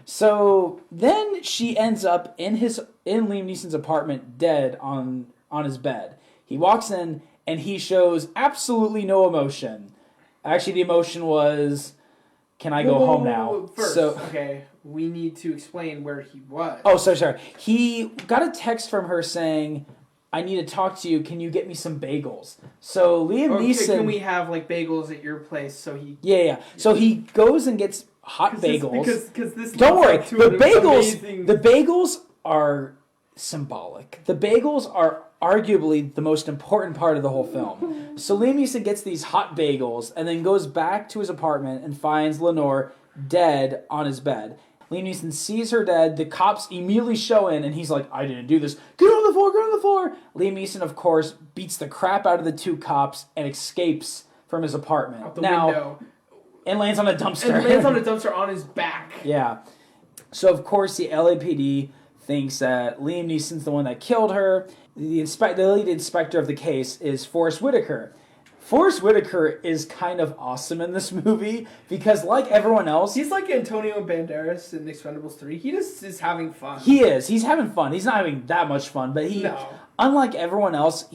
So then she ends up in Liam Neeson's apartment, dead on his bed. He walks in and he shows absolutely no emotion. Actually, the emotion was, "Can I go home now?" First, okay, we need to explain where he was. Oh, sorry. He got a text from her saying, "I need to talk to you. Can you get me some bagels?" So Liam Neeson... Can we have, like, bagels at your place so he... Yeah. So he goes and gets hot bagels. Because this... Don't worry. The bagels are symbolic. The bagels are arguably the most important part of the whole film. So Liam Neeson gets these hot bagels and then goes back to his apartment and finds Lenore dead on his bed. Liam Neeson sees her dead. The cops immediately show in, and he's like, "I didn't do this. Get on the floor. Liam Neeson, of course, beats the crap out of the two cops and escapes from his apartment. Out the window. And lands on a dumpster. And lands on a dumpster on his back. Yeah. So, of course, the LAPD thinks that Liam Neeson's the one that killed her. The lead inspector of the case is Forrest Whitaker. Forrest Whitaker is kind of awesome in this movie because, like everyone else... He's like Antonio Banderas in Expendables 3. He just is having fun. He is. He's having fun. He's not having that much fun, but he... No. Unlike everyone else,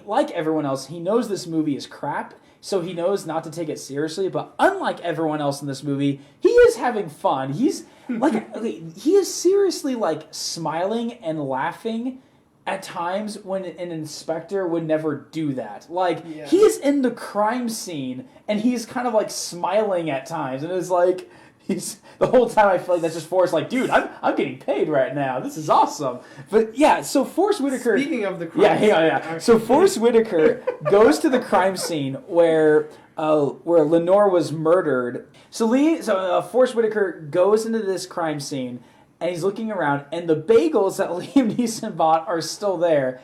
like everyone else, he knows this movie is crap, so he knows not to take it seriously, but unlike everyone else in this movie, he is having fun. He's, like... he is seriously, like, smiling and laughing at times when an inspector would never do that. Like, he is in the crime scene, and he's kind of, like, smiling at times, and it's like, the whole time I feel like that's just Forrest, like, dude, I'm getting paid right now. This is awesome. But, yeah, so Forrest Whitaker... Speaking of the crime scene... Yeah. So Forrest Whitaker goes to the crime scene where Lenore was murdered. So Forrest Whitaker goes into this crime scene, and he's looking around, and the bagels that Liam Neeson bought are still there.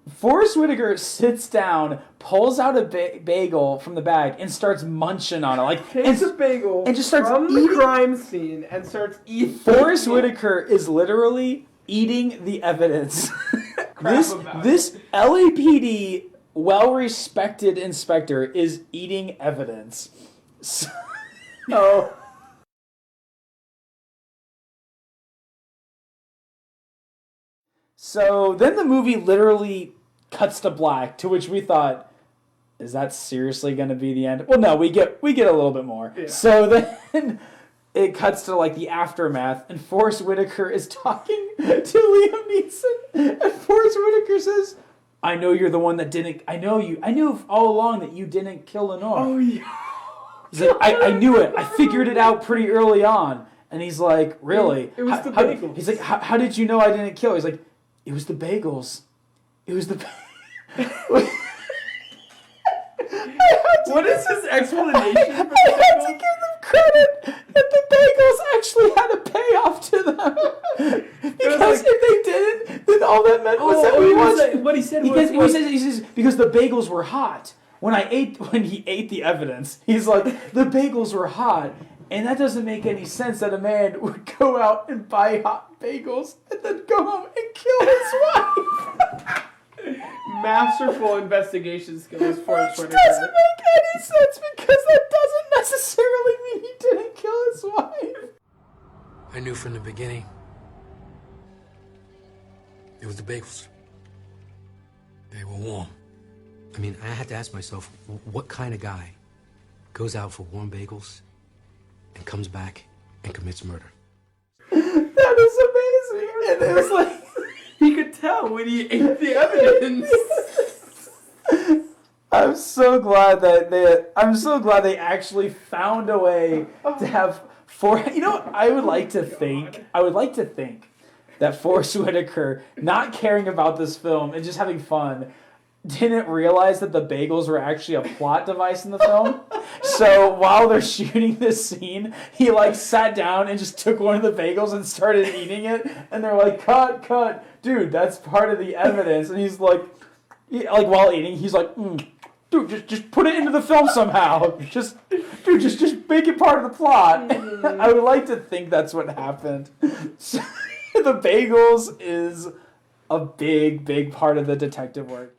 Forrest Whitaker sits down, pulls out a bagel from the bag, and starts munching on it. Takes a bagel and just starts from eating. The crime scene and starts eating. Forrest Whitaker is literally eating the evidence. This LAPD well-respected inspector is eating evidence. So then the movie literally cuts to black, to which we thought, is that seriously going to be the end? Well, no, we get a little bit more. Yeah. So then it cuts to like the aftermath, and Forrest Whitaker is talking to Liam Neeson, and Forrest Whitaker says, "I know you're the one that didn't. I knew all along that you didn't kill Lenore." Oh yeah. He's like, I knew it. I figured it out pretty early on. And he's like, "Really?" It was the bagels. He's like, how did you know I didn't kill her? He's like, "It was the bagels. It was the..." What is his explanation? I had to give them credit that the bagels actually had a payoff to them. Because if they didn't, then all that meant was that we watched... What he said he says, because the bagels were hot. When he ate the evidence, he's like, the bagels were hot. And that doesn't make any sense that a man would go out and buy hot bagels and then go home and kill his wife. Masterful investigation skills for Which doesn't make any sense because that doesn't necessarily mean he didn't kill his wife. I knew from the beginning. It was the bagels. They were warm. I mean, I had to ask myself, what kind of guy goes out for warm bagels and comes back and commits murder? That is amazing. And it was like... He could tell when he ate the evidence. I'm so glad they actually found a way to have I would like to think that Forrest Whitaker, not caring about this film and just having fun, didn't realize that the bagels were actually a plot device in the film. So while they're shooting this scene, he sat down and just took one of the bagels and started eating it. And they're like, cut. Dude, that's part of the evidence. And he's like while eating, he's like, dude, just put it into the film somehow. Just make it part of the plot. I would like to think that's what happened. So, the bagels is a big part of the detective work.